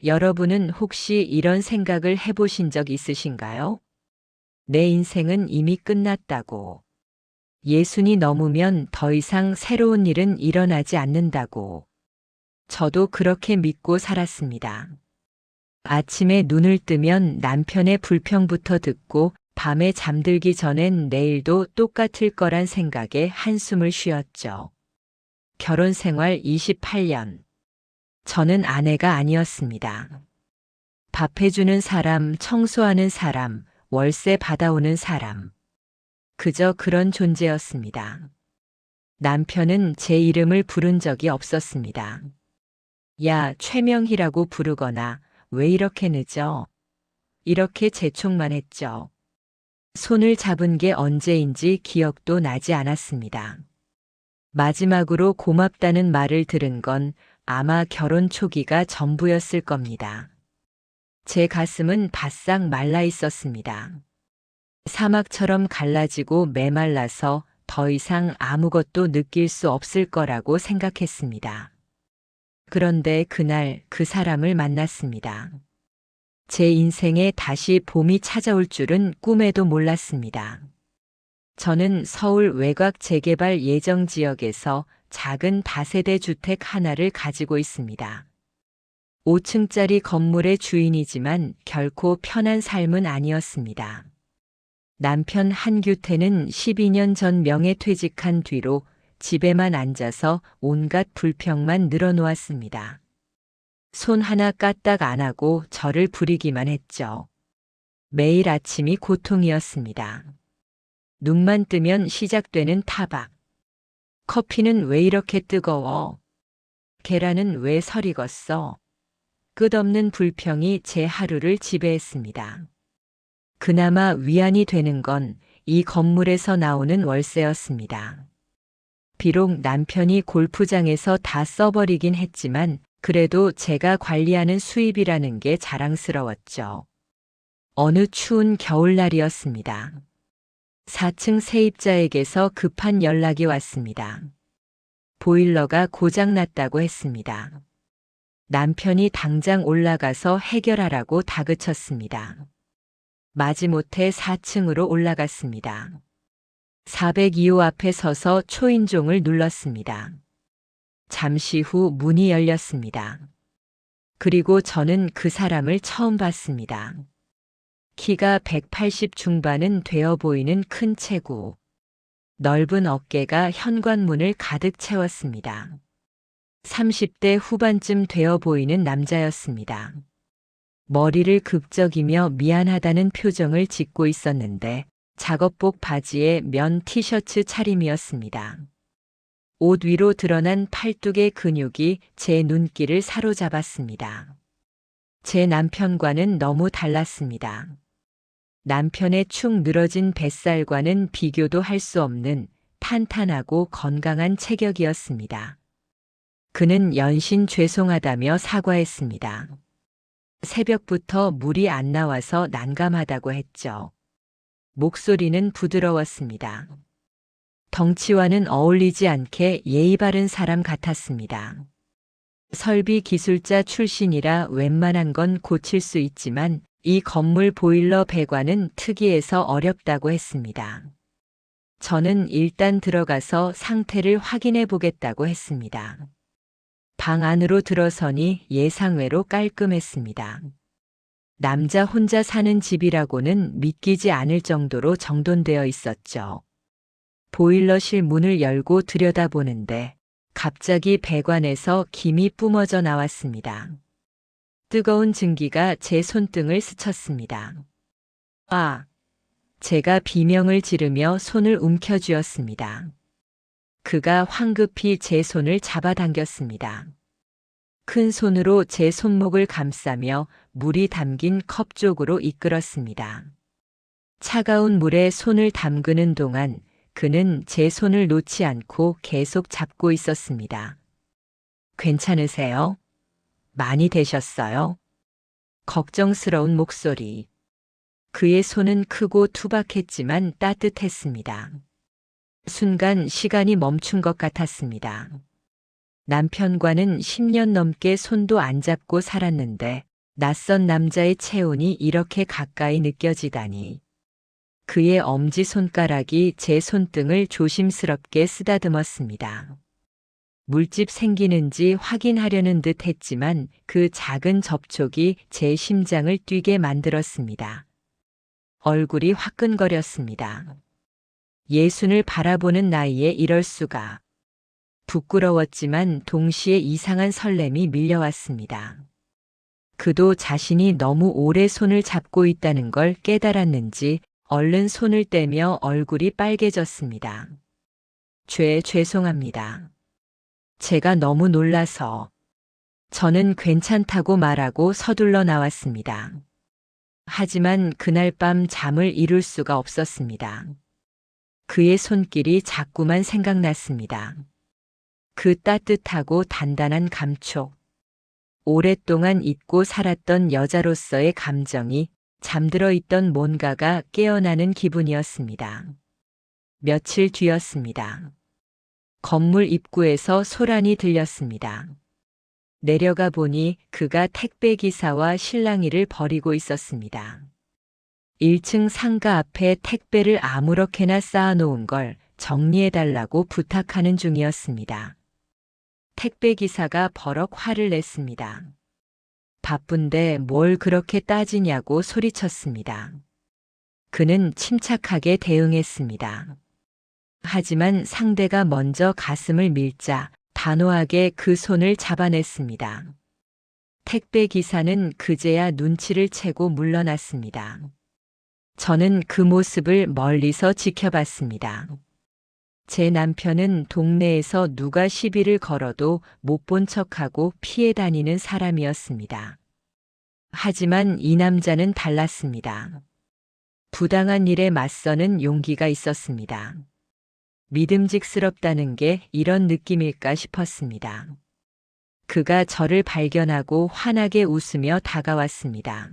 여러분은 혹시 이런 생각을 해보신 적 있으신가요? 내 인생은 이미 끝났다고. 예순이 넘으면 더 이상 새로운 일은 일어나지 않는다고. 저도 그렇게 믿고 살았습니다. 아침에 눈을 뜨면 남편의 불평부터 듣고 밤에 잠들기 전엔 내일도 똑같을 거란 생각에 한숨을 쉬었죠. 결혼 생활 28년. 저는 아내가 아니었습니다. 밥 해주는 사람, 청소하는 사람, 월세 받아오는 사람. 그저 그런 존재였습니다. 남편은 제 이름을 부른 적이 없었습니다. 야, 최명희라고 부르거나 왜 이렇게 늦어? 이렇게 재촉만 했죠. 손을 잡은 게 언제인지 기억도 나지 않았습니다. 마지막으로 고맙다는 말을 들은 건 아마 결혼 초기가 전부였을 겁니다. 제 가슴은 바싹 말라 있었습니다. 사막처럼 갈라지고 메말라서 더 이상 아무것도 느낄 수 없을 거라고 생각했습니다. 그런데 그날 그 사람을 만났습니다. 제 인생에 다시 봄이 찾아올 줄은 꿈에도 몰랐습니다. 저는 서울 외곽 재개발 예정 지역에서 작은 다세대 주택 하나를 가지고 있습니다. 5층짜리 건물의 주인이지만 결코 편한 삶은 아니었습니다. 남편 한규태는 12년 전 명예퇴직한 뒤로 집에만 앉아서 온갖 불평만 늘어놓았습니다. 손 하나 까딱 안 하고 저를 부리기만 했죠. 매일 아침이 고통이었습니다. 눈만 뜨면 시작되는 타박. 커피는 왜 이렇게 뜨거워? 계란은 왜 설익었어? 끝없는 불평이 제 하루를 지배했습니다. 그나마 위안이 되는 건 이 건물에서 나오는 월세였습니다. 비록 남편이 골프장에서 다 써버리긴 했지만 그래도 제가 관리하는 수입이라는 게 자랑스러웠죠. 어느 추운 겨울날이었습니다. 4층 세입자에게서 급한 연락이 왔습니다. 보일러가 고장났다고 했습니다. 남편이 당장 올라가서 해결하라고 다그쳤습니다. 마지못해 4층으로 올라갔습니다. 402호 앞에 서서 초인종을 눌렀습니다. 잠시 후 문이 열렸습니다. 그리고 저는 그 사람을 처음 봤습니다. 키가 180 중반은 되어 보이는 큰 체구. 넓은 어깨가 현관문을 가득 채웠습니다. 30대 후반쯤 되어 보이는 남자였습니다. 머리를 극적이며 미안하다는 표정을 짓고 있었는데 작업복 바지에 면 티셔츠 차림이었습니다. 옷 위로 드러난 팔뚝의 근육이 제 눈길을 사로잡았습니다. 제 남편과는 너무 달랐습니다. 남편의 축 늘어진 뱃살과는 비교도 할 수 없는 탄탄하고 건강한 체격이었습니다. 그는 연신 죄송하다며 사과했습니다. 새벽부터 물이 안 나와서 난감하다고 했죠. 목소리는 부드러웠습니다. 덩치와는 어울리지 않게 예의 바른 사람 같았습니다. 설비 기술자 출신이라 웬만한 건 고칠 수 있지만 이 건물 보일러 배관은 특이해서 어렵다고 했습니다. 저는 일단 들어가서 상태를 확인해 보겠다고 했습니다. 방 안으로 들어서니 예상외로 깔끔했습니다. 남자 혼자 사는 집이라고는 믿기지 않을 정도로 정돈되어 있었죠. 보일러실 문을 열고 들여다보는데 갑자기 배관에서 김이 뿜어져 나왔습니다. 뜨거운 증기가 제 손등을 스쳤습니다. 아! 제가 비명을 지르며 손을 움켜쥐었습니다. 그가 황급히 제 손을 잡아당겼습니다. 큰 손으로 제 손목을 감싸며 물이 담긴 컵 쪽으로 이끌었습니다. 차가운 물에 손을 담그는 동안 그는 제 손을 놓지 않고 계속 잡고 있었습니다. 괜찮으세요? 많이 되셨어요? 걱정스러운 목소리. 그의 손은 크고 투박했지만 따뜻했습니다. 순간 시간이 멈춘 것 같았습니다. 남편과는 10년 넘게 손도 안 잡고 살았는데 낯선 남자의 체온이 이렇게 가까이 느껴지다니. 그의 엄지손가락이 제 손등을 조심스럽게 쓰다듬었습니다. 물집 생기는지 확인하려는 듯 했지만 그 작은 접촉이 제 심장을 뛰게 만들었습니다. 얼굴이 화끈거렸습니다. 예순을 바라보는 나이에 이럴 수가. 부끄러웠지만 동시에 이상한 설렘이 밀려왔습니다. 그도 자신이 너무 오래 손을 잡고 있다는 걸 깨달았는지 얼른 손을 떼며 얼굴이 빨개졌습니다. 죄송합니다. 제가 너무 놀라서. 저는 괜찮다고 말하고 서둘러 나왔습니다. 하지만 그날 밤 잠을 이룰 수가 없었습니다. 그의 손길이 자꾸만 생각났습니다. 그 따뜻하고 단단한 감촉. 오랫동안 잊고 살았던 여자로서의 감정이 잠들어 있던 뭔가가 깨어나는 기분이었습니다. 며칠 뒤였습니다. 건물 입구에서 소란이 들렸습니다. 내려가 보니 그가 택배기사와 실랑이를 벌이고 있었습니다. 1층 상가 앞에 택배를 아무렇게나 쌓아놓은 걸 정리해달라고 부탁하는 중이었습니다. 택배기사가 버럭 화를 냈습니다. 바쁜데 뭘 그렇게 따지냐고 소리쳤습니다. 그는 침착하게 대응했습니다. 하지만 상대가 먼저 가슴을 밀자 단호하게 그 손을 잡아냈습니다. 택배 기사는 그제야 눈치를 채고 물러났습니다. 저는 그 모습을 멀리서 지켜봤습니다. 제 남편은 동네에서 누가 시비를 걸어도 못 본 척하고 피해 다니는 사람이었습니다. 하지만 이 남자는 달랐습니다. 부당한 일에 맞서는 용기가 있었습니다. 믿음직스럽다는 게 이런 느낌일까 싶었습니다. 그가 저를 발견하고 환하게 웃으며 다가왔습니다.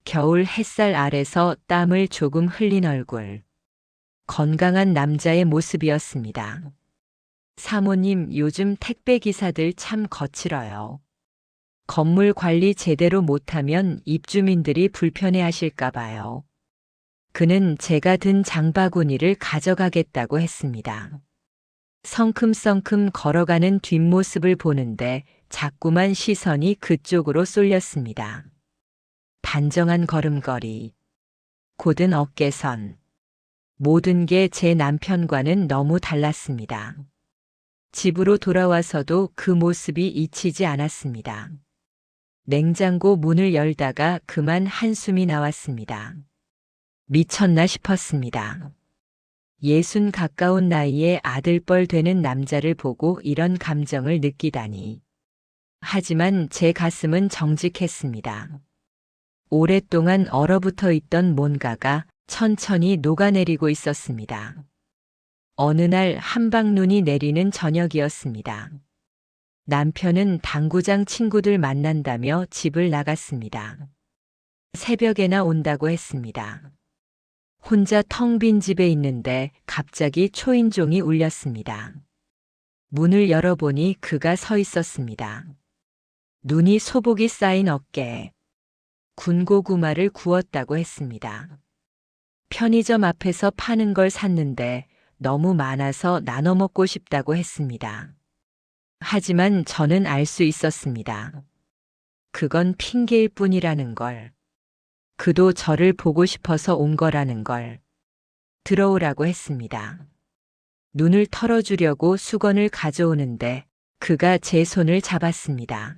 겨울 햇살 아래서 땀을 조금 흘린 얼굴. 건강한 남자의 모습이었습니다. 사모님, 요즘 택배 기사들 참 거칠어요. 건물 관리 제대로 못하면 입주민들이 불편해하실까 봐요. 그는 제가 든 장바구니를 가져가겠다고 했습니다. 성큼성큼 걸어가는 뒷모습을 보는데 자꾸만 시선이 그쪽으로 쏠렸습니다. 단정한 걸음걸이, 곧은 어깨선. 모든 게 제 남편과는 너무 달랐습니다. 집으로 돌아와서도 그 모습이 잊히지 않았습니다. 냉장고 문을 열다가 그만 한숨이 나왔습니다. 미쳤나 싶었습니다. 60 가까운 나이에 아들뻘 되는 남자를 보고 이런 감정을 느끼다니. 하지만 제 가슴은 정직했습니다. 오랫동안 얼어붙어 있던 뭔가가 천천히 녹아내리고 있었습니다. 어느 날 한방눈이 내리는 저녁이었습니다. 남편은 당구장 친구들 만난다며 집을 나갔습니다. 새벽에나 온다고 했습니다. 혼자 텅 빈 집에 있는데 갑자기 초인종이 울렸습니다. 문을 열어보니 그가 서 있었습니다. 눈이 소복이 쌓인 어깨에 군고구마를 구웠다고 했습니다. 편의점 앞에서 파는 걸 샀는데 너무 많아서 나눠 먹고 싶다고 했습니다. 하지만 저는 알 수 있었습니다. 그건 핑계일 뿐이라는 걸. 그도 저를 보고 싶어서 온 거라는 걸. 들어오라고 했습니다. 눈을 털어주려고 수건을 가져오는데 그가 제 손을 잡았습니다.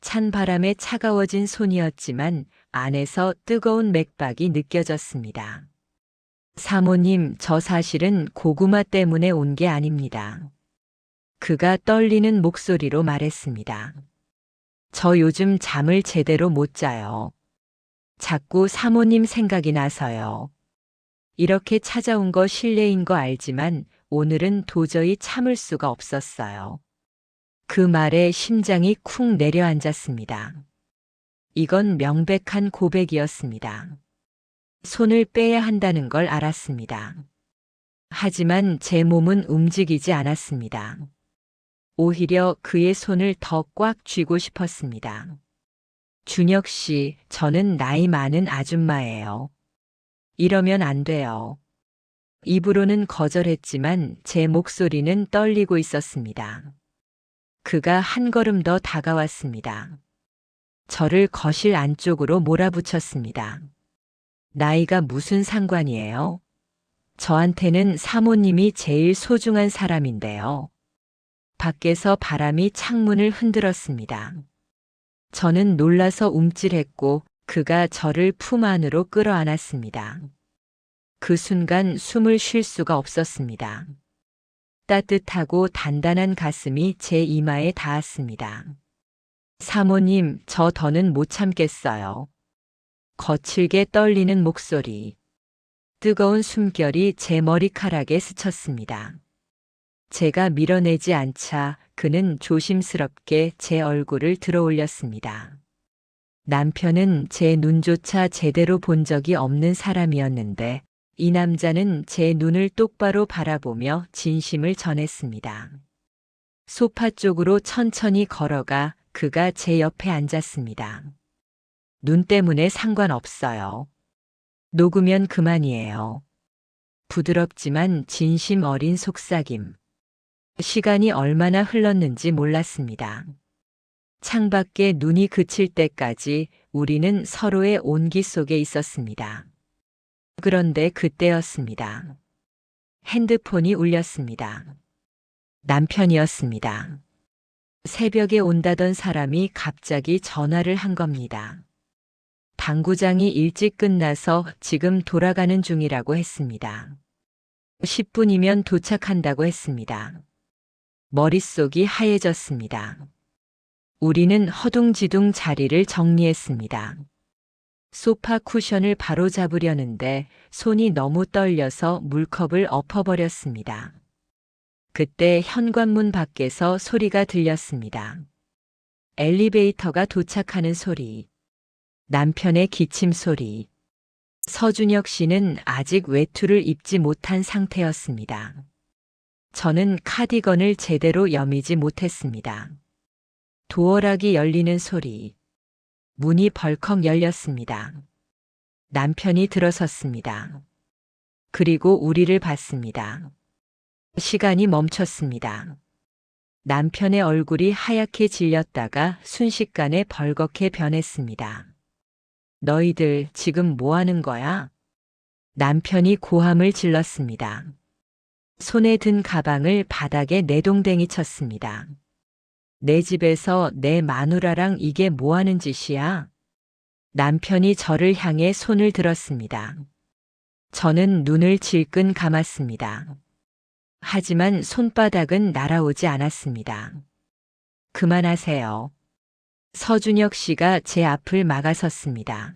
찬 바람에 차가워진 손이었지만 안에서 뜨거운 맥박이 느껴졌습니다. 사모님, 저 사실은 고구마 때문에 온 게 아닙니다. 그가 떨리는 목소리로 말했습니다. 저 요즘 잠을 제대로 못 자요. 자꾸 사모님 생각이 나서요. 이렇게 찾아온 거 실례인 거 알지만 오늘은 도저히 참을 수가 없었어요. 그 말에 심장이 쿵 내려앉았습니다. 이건 명백한 고백이었습니다. 손을 빼야 한다는 걸 알았습니다. 하지만 제 몸은 움직이지 않았습니다. 오히려 그의 손을 더 꽉 쥐고 싶었습니다. 준혁 씨, 저는 나이 많은 아줌마예요. 이러면 안 돼요. 입으로는 거절했지만 제 목소리는 떨리고 있었습니다. 그가 한 걸음 더 다가왔습니다. 저를 거실 안쪽으로 몰아붙였습니다. 나이가 무슨 상관이에요? 저한테는 사모님이 제일 소중한 사람인데요. 밖에서 바람이 창문을 흔들었습니다. 저는 놀라서 움찔했고 그가 저를 품 안으로 끌어안았습니다. 그 순간 숨을 쉴 수가 없었습니다. 따뜻하고 단단한 가슴이 제 이마에 닿았습니다. 사모님, 저 더는 못 참겠어요. 거칠게 떨리는 목소리. 뜨거운 숨결이 제 머리카락에 스쳤습니다. 제가 밀어내지 않자 그는 조심스럽게 제 얼굴을 들어올렸습니다. 남편은 제 눈조차 제대로 본 적이 없는 사람이었는데 이 남자는 제 눈을 똑바로 바라보며 진심을 전했습니다. 소파 쪽으로 천천히 걸어가 그가 제 옆에 앉았습니다. 눈 때문에 상관없어요. 녹으면 그만이에요. 부드럽지만 진심 어린 속삭임. 시간이 얼마나 흘렀는지 몰랐습니다. 창밖에 눈이 그칠 때까지 우리는 서로의 온기 속에 있었습니다. 그런데 그때였습니다. 핸드폰이 울렸습니다. 남편이었습니다. 새벽에 온다던 사람이 갑자기 전화를 한 겁니다. 당구장이 일찍 끝나서 지금 돌아가는 중이라고 했습니다. 10분이면 도착한다고 했습니다. 머릿속이 하얘졌습니다. 우리는 허둥지둥 자리를 정리했습니다. 소파 쿠션을 바로 잡으려는데 손이 너무 떨려서 물컵을 엎어버렸습니다. 그때 현관문 밖에서 소리가 들렸습니다. 엘리베이터가 도착하는 소리. 남편의 기침 소리. 서준혁 씨는 아직 외투를 입지 못한 상태였습니다. 저는 카디건을 제대로 여미지 못했습니다. 도어락이 열리는 소리. 문이 벌컥 열렸습니다. 남편이 들어섰습니다. 그리고 우리를 봤습니다. 시간이 멈췄습니다. 남편의 얼굴이 하얗게 질렸다가 순식간에 벌겋게 변했습니다. 너희들 지금 뭐 하는 거야? 남편이 고함을 질렀습니다. 손에 든 가방을 바닥에 내동댕이 쳤습니다. 내 집에서 내 마누라랑 이게 뭐 하는 짓이야? 남편이 저를 향해 손을 들었습니다. 저는 눈을 질끈 감았습니다. 하지만 손바닥은 날아오지 않았습니다. 그만하세요. 서준혁 씨가 제 앞을 막아섰습니다.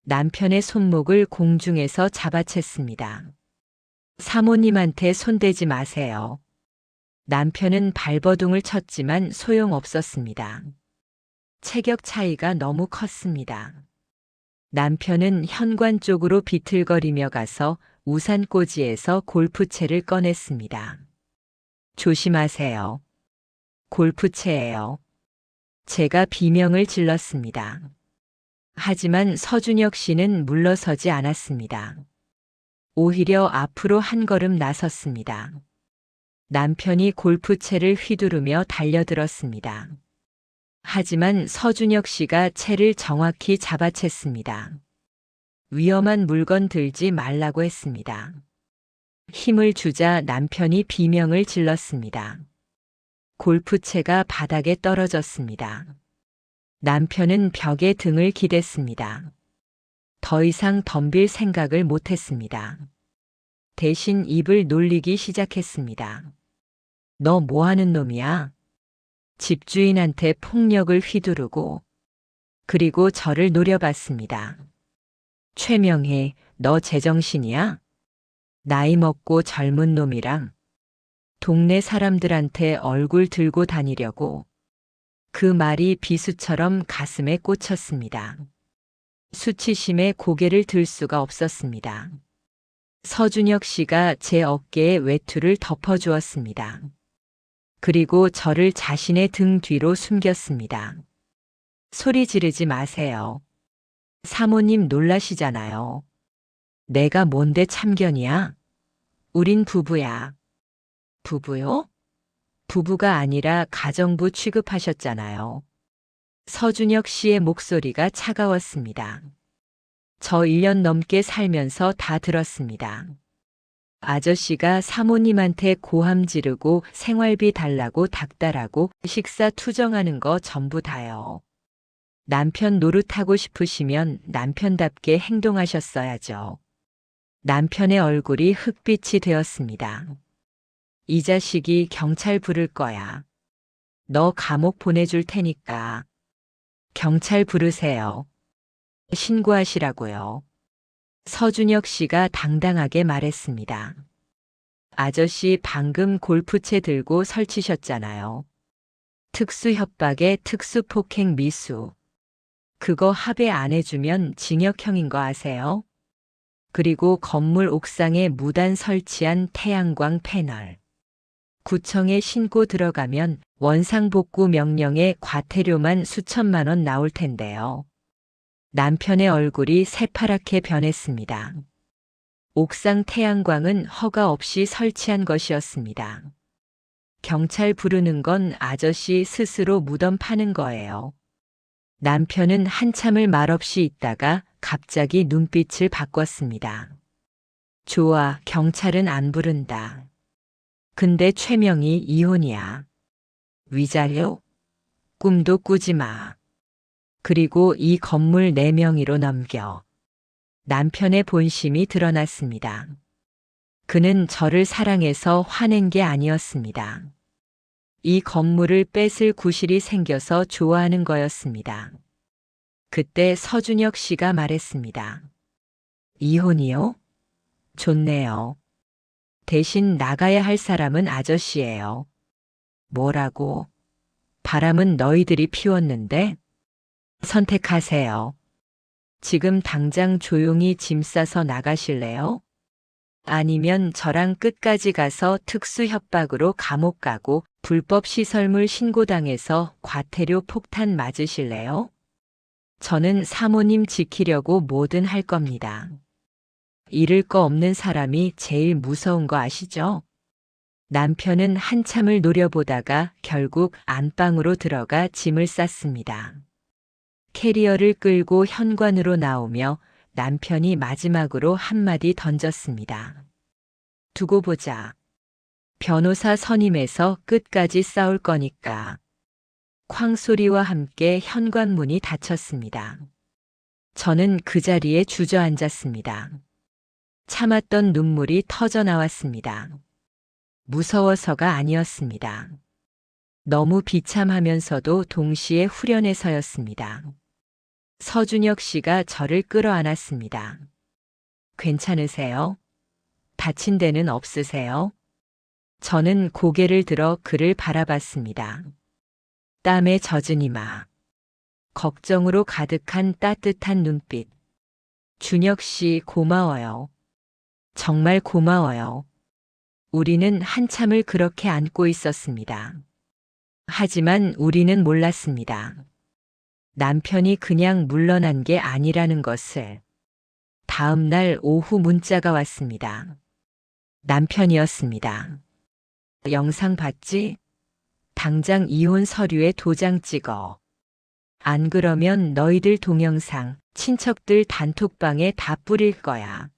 남편의 손목을 공중에서 잡아챘습니다. 사모님한테 손대지 마세요. 남편은 발버둥을 쳤지만 소용없었습니다. 체격 차이가 너무 컸습니다. 남편은 현관 쪽으로 비틀거리며 가서 우산꽂이에서 골프채를 꺼냈습니다. 조심하세요. 골프채예요. 제가 비명을 질렀습니다. 하지만 서준혁 씨는 물러서지 않았습니다. 오히려 앞으로 한 걸음 나섰습니다. 남편이 골프채를 휘두르며 달려들었습니다. 하지만 서준혁 씨가 채를 정확히 잡아챘습니다. 위험한 물건 들지 말라고 했습니다. 힘을 주자 남편이 비명을 질렀습니다. 골프채가 바닥에 떨어졌습니다. 남편은 벽에 등을 기댔습니다. 더 이상 덤빌 생각을 못했습니다. 대신 입을 놀리기 시작했습니다. 너 뭐 하는 놈이야? 집주인한테 폭력을 휘두르고. 그리고 저를 노려봤습니다. 최명희, 너 제정신이야? 나이 먹고 젊은 놈이랑 동네 사람들한테 얼굴 들고 다니려고. 그 말이 비수처럼 가슴에 꽂혔습니다. 수치심에 고개를 들 수가 없었습니다. 서준혁 씨가 제 어깨에 외투를 덮어주었습니다. 그리고 저를 자신의 등 뒤로 숨겼습니다. 소리 지르지 마세요. 사모님 놀라시잖아요. 내가 뭔데 참견이야? 우린 부부야. 부부요? 부부가 아니라 가정부 취급하셨잖아요. 서준혁 씨의 목소리가 차가웠습니다. 저 1년 넘게 살면서 다 들었습니다. 아저씨가 사모님한테 고함 지르고 생활비 달라고 닥달하고 식사 투정하는 거 전부 다요. 남편 노릇하고 싶으시면 남편답게 행동하셨어야죠. 남편의 얼굴이 흑빛이 되었습니다. 이 자식이 경찰 부를 거야. 너 감옥 보내줄 테니까. 경찰 부르세요. 신고하시라고요. 서준혁 씨가 당당하게 말했습니다. 아저씨 방금 골프채 들고 설치셨잖아요. 특수협박에 특수폭행 미수. 그거 합의 안 해주면 징역형인 거 아세요? 그리고 건물 옥상에 무단 설치한 태양광 패널. 구청에 신고 들어가면 원상복구 명령에 과태료만 수천만 원 나올 텐데요. 남편의 얼굴이 새파랗게 변했습니다. 옥상 태양광은 허가 없이 설치한 것이었습니다. 경찰 부르는 건 아저씨 스스로 무덤 파는 거예요. 남편은 한참을 말없이 있다가 갑자기 눈빛을 바꿨습니다. 좋아, 경찰은 안 부른다. 근데 최명희 이혼이야. 위자료? 꿈도 꾸지 마. 그리고 이 건물 내 명의로 넘겨. 남편의 본심이 드러났습니다. 그는 저를 사랑해서 화낸 게 아니었습니다. 이 건물을 뺏을 구실이 생겨서 좋아하는 거였습니다. 그때 서준혁 씨가 말했습니다. 이혼이요? 좋네요. 대신 나가야 할 사람은 아저씨예요. 뭐라고? 바람은 너희들이 피웠는데? 선택하세요. 지금 당장 조용히 짐 싸서 나가실래요? 아니면 저랑 끝까지 가서 특수협박으로 감옥 가고 불법 시설물 신고당해서 과태료 폭탄 맞으실래요? 저는 사모님 지키려고 뭐든 할 겁니다. 잃을 거 없는 사람이 제일 무서운 거 아시죠? 남편은 한참을 노려보다가 결국 안방으로 들어가 짐을 쌌습니다. 캐리어를 끌고 현관으로 나오며 남편이 마지막으로 한마디 던졌습니다. 두고 보자. 변호사 선임해서 끝까지 싸울 거니까. 쾅 소리와 함께 현관문이 닫혔습니다. 저는 그 자리에 주저앉았습니다. 참았던 눈물이 터져 나왔습니다. 무서워서가 아니었습니다. 너무 비참하면서도 동시에 후련해서였습니다. 서준혁 씨가 저를 끌어안았습니다. 괜찮으세요? 다친 데는 없으세요? 저는 고개를 들어 그를 바라봤습니다. 땀에 젖은 이마. 걱정으로 가득한 따뜻한 눈빛. 준혁 씨 고마워요. 정말 고마워요. 우리는 한참을 그렇게 안고 있었습니다. 하지만 우리는 몰랐습니다. 남편이 그냥 물러난 게 아니라는 것을. 다음 날 오후 문자가 왔습니다. 남편이었습니다. 영상 봤지? 당장 이혼 서류에 도장 찍어. 안 그러면 너희들 동영상, 친척들 단톡방에 다 뿌릴 거야.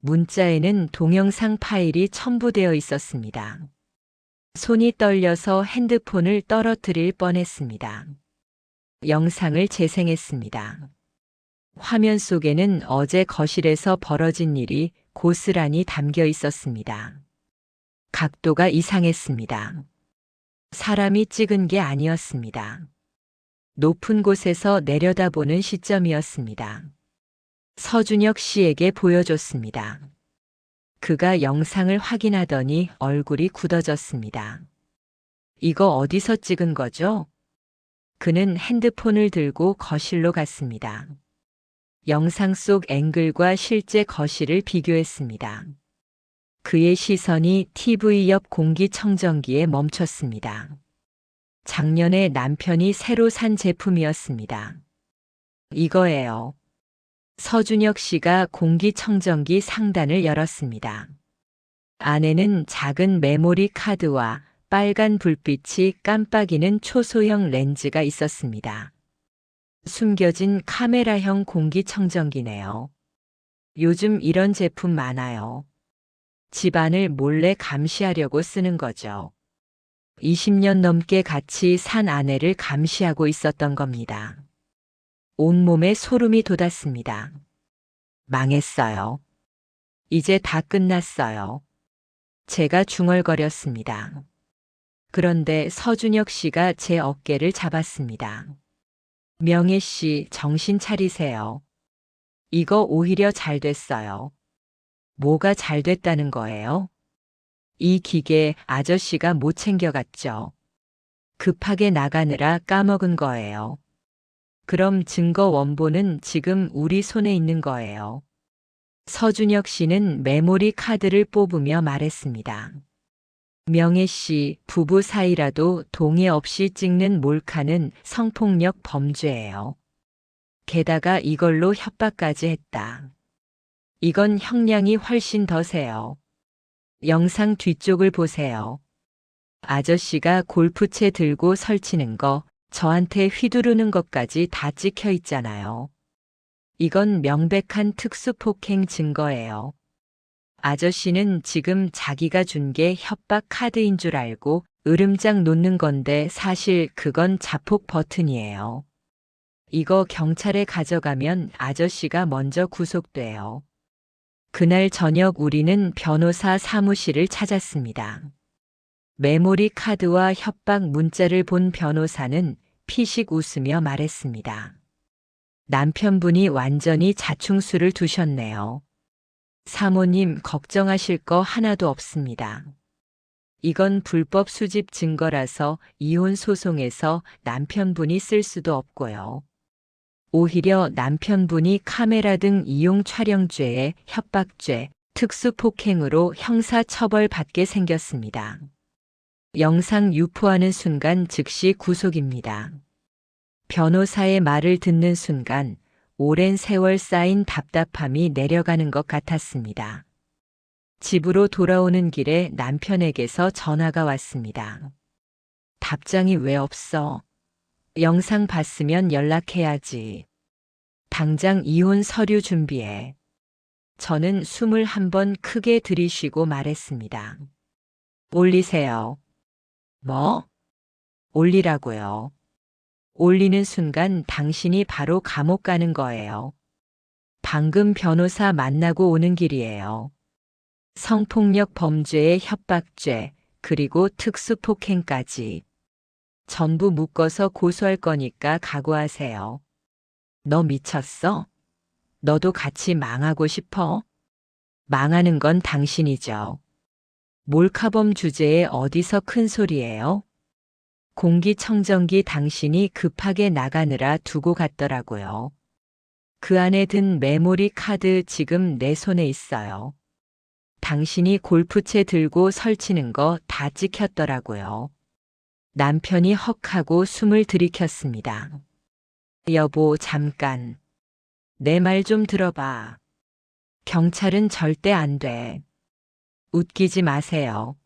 문자에는 동영상 파일이 첨부되어 있었습니다. 손이 떨려서 핸드폰을 떨어뜨릴 뻔했습니다. 영상을 재생했습니다. 화면 속에는 어제 거실에서 벌어진 일이 고스란히 담겨 있었습니다. 각도가 이상했습니다. 사람이 찍은 게 아니었습니다. 높은 곳에서 내려다보는 시점이었습니다. 서준혁 씨에게 보여줬습니다. 그가 영상을 확인하더니 얼굴이 굳어졌습니다. 이거 어디서 찍은 거죠? 그는 핸드폰을 들고 거실로 갔습니다. 영상 속 앵글과 실제 거실을 비교했습니다. 그의 시선이 TV 옆 공기청정기에 멈췄습니다. 작년에 남편이 새로 산 제품이었습니다. 이거예요. 서준혁 씨가 공기청정기 상단을 열었습니다. 안에는 작은 메모리 카드와 빨간 불빛이 깜빡이는 초소형 렌즈가 있었습니다. 숨겨진 카메라형 공기청정기네요. 요즘 이런 제품 많아요. 집안을 몰래 감시하려고 쓰는 거죠. 20년 넘게 같이 산 아내를 감시하고 있었던 겁니다. 온몸에 소름이 돋았습니다. 망했어요. 이제 다 끝났어요. 제가 중얼거렸습니다. 그런데 서준혁 씨가 제 어깨를 잡았습니다. 명혜 씨, 정신 차리세요. 이거 오히려 잘 됐어요. 뭐가 잘 됐다는 거예요? 이 기계 아저씨가 못 챙겨갔죠. 급하게 나가느라 까먹은 거예요. 그럼 증거 원본은 지금 우리 손에 있는 거예요. 서준혁 씨는 메모리 카드를 뽑으며 말했습니다. 명혜 씨, 부부 사이라도 동의 없이 찍는 몰카는 성폭력 범죄예요. 게다가 이걸로 협박까지 했다. 이건 형량이 훨씬 더 세요. 영상 뒤쪽을 보세요. 아저씨가 골프채 들고 설치는 거, 저한테 휘두르는 것까지 다 찍혀 있잖아요. 이건 명백한 특수폭행 증거예요. 아저씨는 지금 자기가 준 게 협박 카드인 줄 알고 으름장 놓는 건데 사실 그건 자폭 버튼이에요. 이거 경찰에 가져가면 아저씨가 먼저 구속돼요. 그날 저녁 우리는 변호사 사무실을 찾았습니다. 메모리 카드와 협박 문자를 본 변호사는 피식 웃으며 말했습니다. 남편분이 완전히 자충수를 두셨네요. 사모님 걱정하실 거 하나도 없습니다. 이건 불법 수집 증거라서 이혼 소송에서 남편분이 쓸 수도 없고요. 오히려 남편분이 카메라 등 이용 촬영죄에 협박죄, 특수폭행으로 형사처벌받게 생겼습니다. 영상 유포하는 순간 즉시 구속입니다. 변호사의 말을 듣는 순간 오랜 세월 쌓인 답답함이 내려가는 것 같았습니다. 집으로 돌아오는 길에 남편에게서 전화가 왔습니다. 답장이 왜 없어? 영상 봤으면 연락해야지. 당장 이혼 서류 준비해. 저는 숨을 한번 크게 들이쉬고 말했습니다. 올리세요. 뭐? 올리라고요. 올리는 순간 당신이 바로 감옥 가는 거예요. 방금 변호사 만나고 오는 길이에요. 성폭력 범죄의 협박죄, 그리고 특수폭행까지. 전부 묶어서 고소할 거니까 각오하세요. 너 미쳤어? 너도 같이 망하고 싶어? 망하는 건 당신이죠. 몰카범 주제에 어디서 큰 소리예요? 공기청정기 당신이 급하게 나가느라 두고 갔더라고요. 그 안에 든 메모리 카드 지금 내 손에 있어요. 당신이 골프채 들고 설치는 거 다 찍혔더라고요. 남편이 헉하고 숨을 들이켰습니다. 여보, 잠깐. 내 말 좀 들어봐. 경찰은 절대 안 돼. 웃기지 마세요.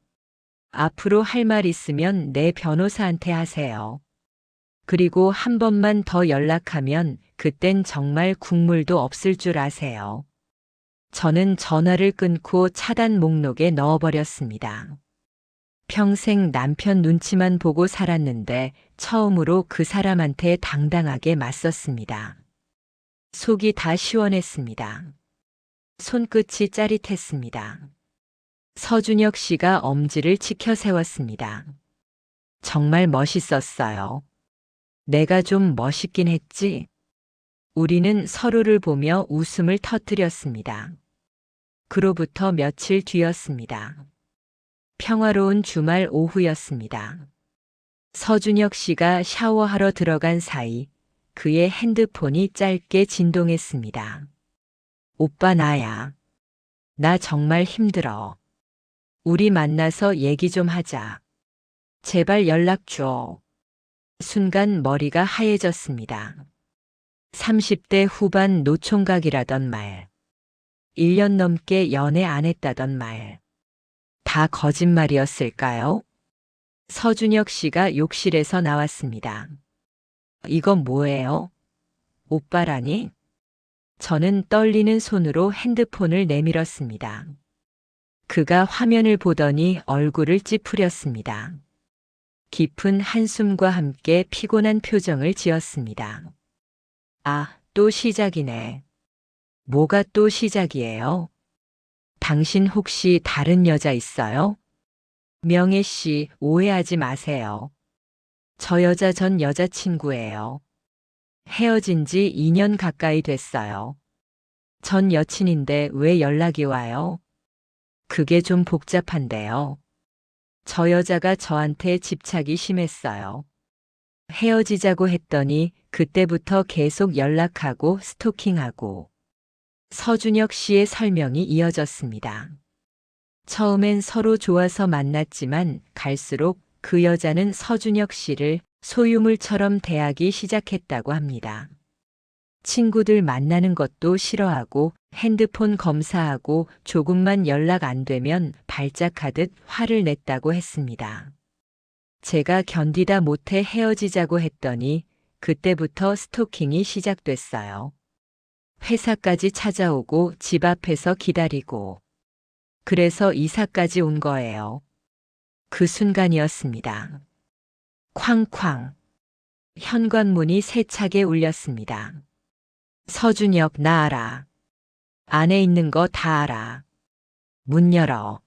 앞으로 할 말 있으면 내 변호사한테 하세요. 그리고 한 번만 더 연락하면 그땐 정말 국물도 없을 줄 아세요. 저는 전화를 끊고 차단 목록에 넣어버렸습니다. 평생 남편 눈치만 보고 살았는데 처음으로 그 사람한테 당당하게 맞섰습니다. 속이 다 시원했습니다. 손끝이 짜릿했습니다. 서준혁 씨가 엄지를 치켜 세웠습니다. 정말 멋있었어요. 내가 좀 멋있긴 했지? 우리는 서로를 보며 웃음을 터뜨렸습니다. 그로부터 며칠 뒤였습니다. 평화로운 주말 오후였습니다. 서준혁 씨가 샤워하러 들어간 사이 그의 핸드폰이 짧게 진동했습니다. 오빠, 나야. 나 정말 힘들어. 우리 만나서 얘기 좀 하자. 제발 연락 줘. 순간 머리가 하얘졌습니다. 30대 후반 노총각이라던 말, 1년 넘게 연애 안 했다던 말, 다 거짓말이었을까요? 서준혁 씨가 욕실에서 나왔습니다. 이건 뭐예요? 오빠라니? 저는 떨리는 손으로 핸드폰을 내밀었습니다. 그가 화면을 보더니 얼굴을 찌푸렸습니다. 깊은 한숨과 함께 피곤한 표정을 지었습니다. 아, 또 시작이네. 뭐가 또 시작이에요? 당신 혹시 다른 여자 있어요? 명혜 씨, 오해하지 마세요. 저 여자 전 여자친구예요. 헤어진 지 2년 가까이 됐어요. 전 여친인데 왜 연락이 와요? 그게 좀 복잡한데요. 저 여자가 저한테 집착이 심했어요. 헤어지자고 했더니 그때부터 계속 연락하고 스토킹하고. 서준혁 씨의 설명이 이어졌습니다. 처음엔 서로 좋아서 만났지만 갈수록 그 여자는 서준혁 씨를 소유물처럼 대하기 시작했다고 합니다. 친구들 만나는 것도 싫어하고 핸드폰 검사하고 조금만 연락 안 되면 발작하듯 화를 냈다고 했습니다. 제가 견디다 못해 헤어지자고 했더니 그때부터 스토킹이 시작됐어요. 회사까지 찾아오고 집 앞에서 기다리고. 그래서 이사까지 온 거예요. 그 순간이었습니다. 쾅쾅. 현관문이 세차게 울렸습니다. 서준혁, 나 알아. 안에 있는 거 다 알아. 문 열어.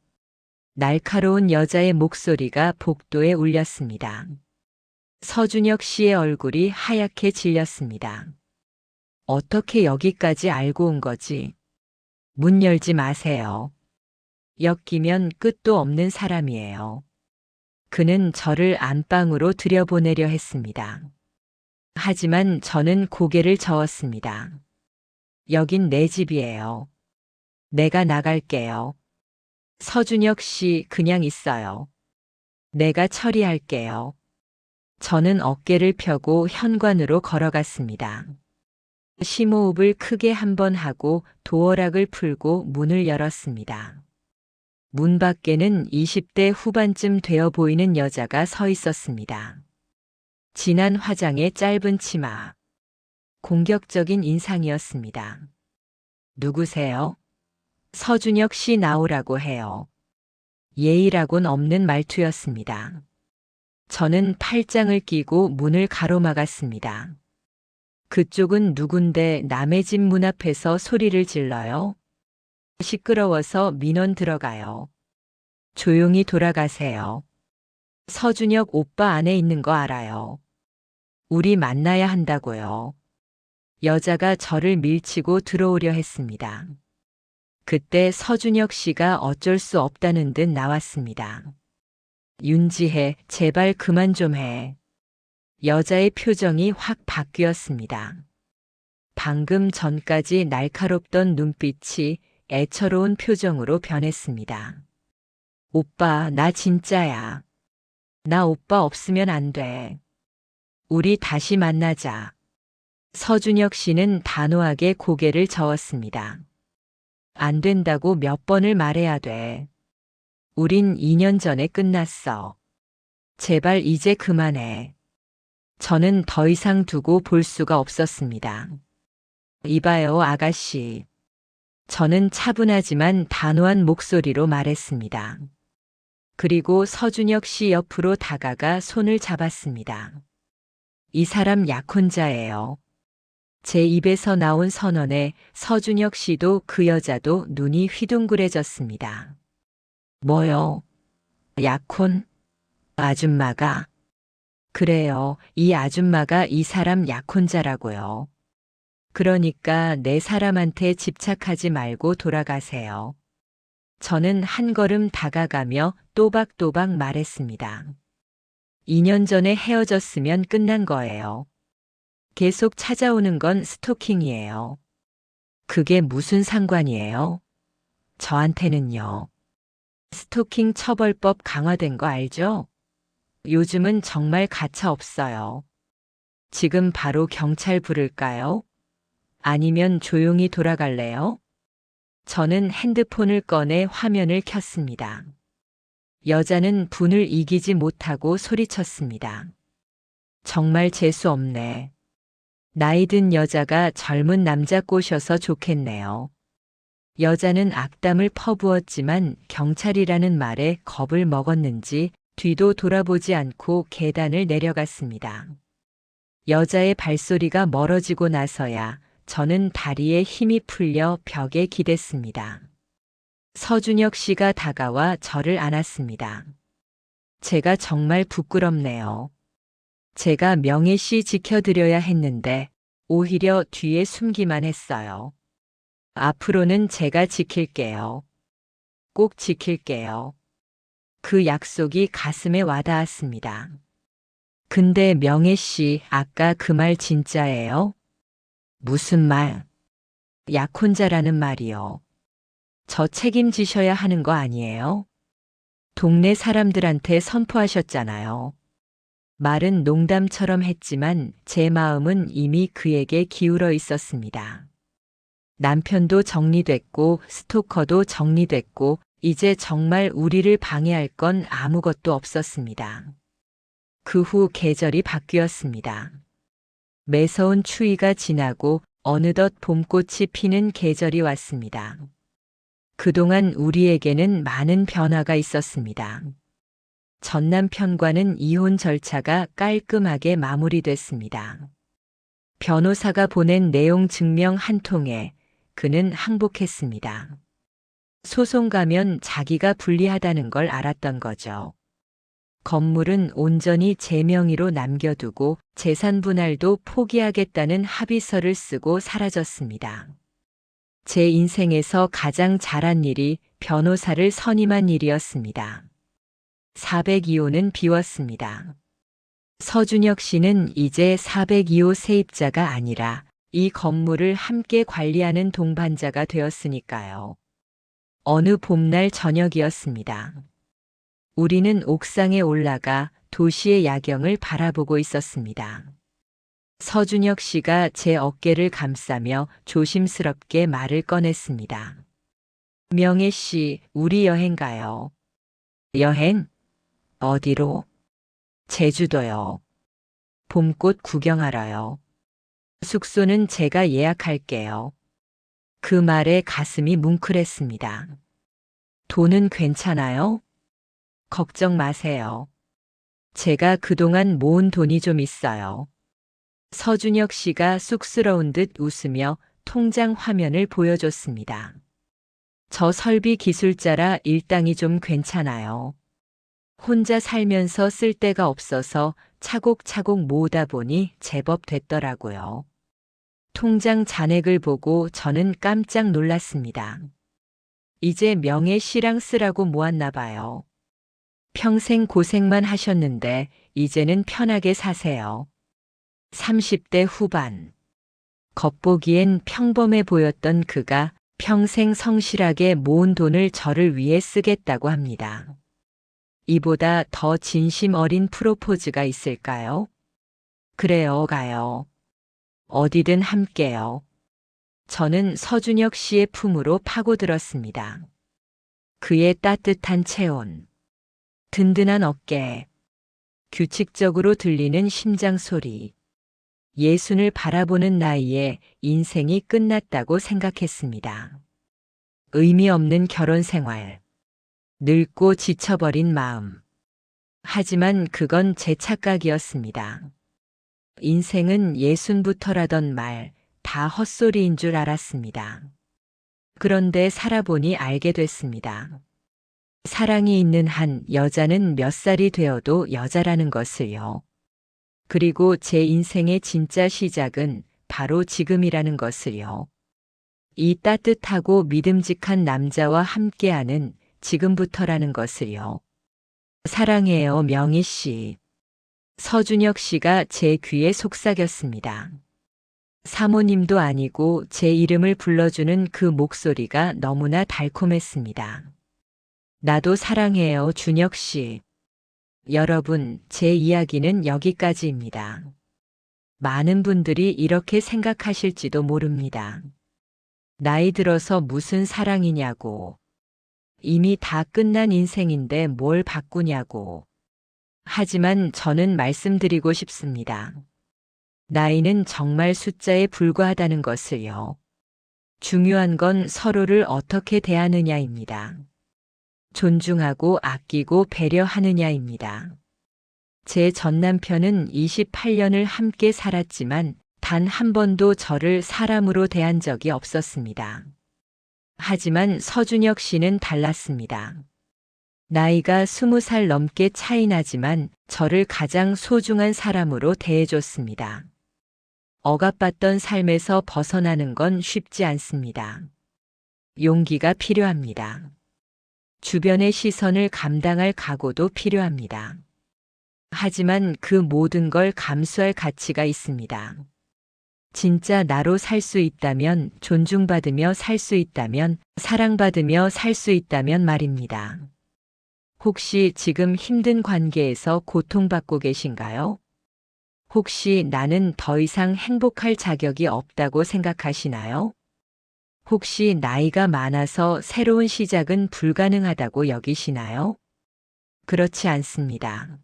날카로운 여자의 목소리가 복도에 울렸습니다. 서준혁 씨의 얼굴이 하얗게 질렸습니다. 어떻게 여기까지 알고 온 거지? 문 열지 마세요. 엮이면 끝도 없는 사람이에요. 그는 저를 안방으로 들여보내려 했습니다. 하지만 저는 고개를 저었습니다. 여긴 내 집이에요. 내가 나갈게요. 서준혁 씨 그냥 있어요. 내가 처리할게요. 저는 어깨를 펴고 현관으로 걸어갔습니다. 심호흡을 크게 한 번 하고 도어락을 풀고 문을 열었습니다. 문 밖에는 20대 후반쯤 되어 보이는 여자가 서 있었습니다. 진한 화장에 짧은 치마. 공격적인 인상이었습니다. 누구세요? 서준혁 씨 나오라고 해요. 예의라곤 없는 말투였습니다. 저는 팔짱을 끼고 문을 가로막았습니다. 그쪽은 누군데 남의 집 문 앞에서 소리를 질러요? 시끄러워서 민원 들어가요. 조용히 돌아가세요. 서준혁 오빠 안에 있는 거 알아요. 우리 만나야 한다고요. 여자가 저를 밀치고 들어오려 했습니다. 그때 서준혁 씨가 어쩔 수 없다는 듯 나왔습니다. 윤지혜, 제발 그만 좀 해. 여자의 표정이 확 바뀌었습니다. 방금 전까지 날카롭던 눈빛이 애처로운 표정으로 변했습니다. 오빠, 나 진짜야. 나 오빠 없으면 안 돼. 우리 다시 만나자. 서준혁 씨는 단호하게 고개를 저었습니다. 안 된다고 몇 번을 말해야 돼. 우린 2년 전에 끝났어. 제발 이제 그만해. 저는 더 이상 두고 볼 수가 없었습니다. 이봐요, 아가씨. 저는 차분하지만 단호한 목소리로 말했습니다. 그리고 서준혁 씨 옆으로 다가가 손을 잡았습니다. 이 사람 약혼자예요. 제 입에서 나온 선언에 서준혁 씨도 그 여자도 눈이 휘둥그레졌습니다. 뭐요? 약혼? 아줌마가? 그래요. 이 아줌마가 이 사람 약혼자라고요. 그러니까 내 사람한테 집착하지 말고 돌아가세요. 저는 한 걸음 다가가며 또박또박 말했습니다. 2년 전에 헤어졌으면 끝난 거예요. 계속 찾아오는 건 스토킹이에요. 그게 무슨 상관이에요? 저한테는요. 스토킹 처벌법 강화된 거 알죠? 요즘은 정말 가차 없어요. 지금 바로 경찰 부를까요? 아니면 조용히 돌아갈래요? 저는 핸드폰을 꺼내 화면을 켰습니다. 여자는 분을 이기지 못하고 소리쳤습니다. 정말 재수 없네. 나이 든 여자가 젊은 남자 꼬셔서 좋겠네요. 여자는 악담을 퍼부었지만 경찰이라는 말에 겁을 먹었는지 뒤도 돌아보지 않고 계단을 내려갔습니다. 여자의 발소리가 멀어지고 나서야 저는 다리에 힘이 풀려 벽에 기댔습니다. 서준혁 씨가 다가와 저를 안았습니다. 제가 정말 부끄럽네요. 제가 명혜 씨 지켜드려야 했는데 오히려 뒤에 숨기만 했어요. 앞으로는 제가 지킬게요. 꼭 지킬게요. 그 약속이 가슴에 와닿았습니다. 근데 명혜 씨, 아까 그 말 진짜예요? 무슨 말? 약혼자라는 말이요. 저 책임지셔야 하는 거 아니에요? 동네 사람들한테 선포하셨잖아요. 말은 농담처럼 했지만 제 마음은 이미 그에게 기울어 있었습니다. 남편도 정리됐고 스토커도 정리됐고 이제 정말 우리를 방해할 건 아무것도 없었습니다. 그 후 계절이 바뀌었습니다. 매서운 추위가 지나고 어느덧 봄꽃이 피는 계절이 왔습니다. 그동안 우리에게는 많은 변화가 있었습니다. 전 남편과는 이혼 절차가 깔끔하게 마무리됐습니다. 변호사가 보낸 내용 증명 한 통에 그는 항복했습니다. 소송 가면 자기가 불리하다는 걸 알았던 거죠. 건물은 온전히 제 명의로 남겨두고 재산 분할도 포기하겠다는 합의서를 쓰고 사라졌습니다. 제 인생에서 가장 잘한 일이 변호사를 선임한 일이었습니다. 402호는 비웠습니다. 서준혁 씨는 이제 402호 세입자가 아니라 이 건물을 함께 관리하는 동반자가 되었으니까요. 어느 봄날 저녁이었습니다. 우리는 옥상에 올라가 도시의 야경을 바라보고 있었습니다. 서준혁 씨가 제 어깨를 감싸며 조심스럽게 말을 꺼냈습니다. 명혜 씨, 우리 여행 가요. 여행? 어디로? 제주도요. 봄꽃 구경하러요. 숙소는 제가 예약할게요. 그 말에 가슴이 뭉클했습니다. 돈은 괜찮아요? 걱정 마세요. 제가 그동안 모은 돈이 좀 있어요. 서준혁 씨가 쑥스러운 듯 웃으며 통장 화면을 보여줬습니다. 저 설비 기술자라 일당이 좀 괜찮아요. 혼자 살면서 쓸 데가 없어서 차곡차곡 모으다 보니 제법 됐더라고요. 통장 잔액을 보고 저는 깜짝 놀랐습니다. 이제 명예 씨랑 쓰라고 모았나 봐요. 평생 고생만 하셨는데 이제는 편하게 사세요. 30대 후반. 겉보기엔 평범해 보였던 그가 평생 성실하게 모은 돈을 저를 위해 쓰겠다고 합니다. 이보다 더 진심 어린 프로포즈가 있을까요? 그래요, 가요. 어디든 함께요. 저는 서준혁 씨의 품으로 파고들었습니다. 그의 따뜻한 체온, 든든한 어깨, 규칙적으로 들리는 심장 소리. 예순을 바라보는 나이에 인생이 끝났다고 생각했습니다. 의미 없는 결혼 생활. 늙고 지쳐버린 마음. 하지만 그건 제 착각이었습니다. 인생은 예순부터라던 말, 다 헛소리인 줄 알았습니다. 그런데 살아보니 알게 됐습니다. 사랑이 있는 한 여자는 몇 살이 되어도 여자라는 것을요. 그리고 제 인생의 진짜 시작은 바로 지금이라는 것을요. 이 따뜻하고 믿음직한 남자와 함께하는 지금부터라는 것을요. 사랑해요, 명희 씨. 서준혁 씨가 제 귀에 속삭였습니다. 사모님도 아니고 제 이름을 불러주는 그 목소리가 너무나 달콤했습니다. 나도 사랑해요, 준혁 씨. 여러분, 제 이야기는 여기까지입니다. 많은 분들이 이렇게 생각하실지도 모릅니다. 나이 들어서 무슨 사랑이냐고. 이미 다 끝난 인생인데 뭘 바꾸냐고. 하지만 저는 말씀드리고 싶습니다. 나이는 정말 숫자에 불과하다는 것을요. 중요한 건 서로를 어떻게 대하느냐입니다. 존중하고 아끼고 배려하느냐입니다. 제 전 남편은 28년을 함께 살았지만 단 한 번도 저를 사람으로 대한 적이 없었습니다. 하지만 서준혁 씨는 달랐습니다. 나이가 20살 넘게 차이 나지만 저를 가장 소중한 사람으로 대해줬습니다. 억압받던 삶에서 벗어나는 건 쉽지 않습니다. 용기가 필요합니다. 주변의 시선을 감당할 각오도 필요합니다. 하지만 그 모든 걸 감수할 가치가 있습니다. 진짜 나로 살 수 있다면, 존중받으며 살 수 있다면, 사랑받으며 살 수 있다면 말입니다. 혹시 지금 힘든 관계에서 고통받고 계신가요? 혹시 나는 더 이상 행복할 자격이 없다고 생각하시나요? 혹시 나이가 많아서 새로운 시작은 불가능하다고 여기시나요? 그렇지 않습니다.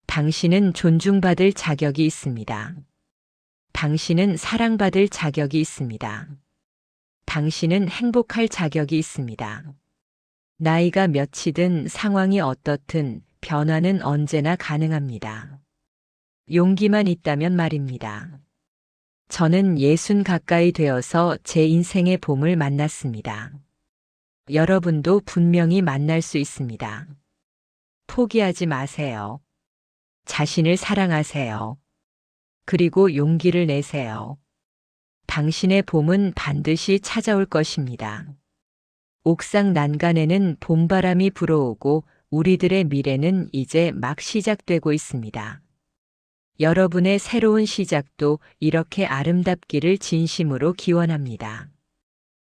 당신은 존중받을 자격이 있습니다. 당신은 사랑받을 자격이 있습니다. 당신은 행복할 자격이 있습니다. 나이가 몇이든 상황이 어떻든 변화는 언제나 가능합니다. 용기만 있다면 말입니다. 저는 60 가까이 되어서 제 인생의 봄을 만났습니다. 여러분도 분명히 만날 수 있습니다. 포기하지 마세요. 자신을 사랑하세요. 그리고 용기를 내세요. 당신의 봄은 반드시 찾아올 것입니다. 옥상 난간에는 봄바람이 불어오고 우리들의 미래는 이제 막 시작되고 있습니다. 여러분의 새로운 시작도 이렇게 아름답기를 진심으로 기원합니다.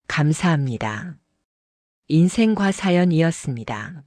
감사합니다. 인생과 사연이었습니다.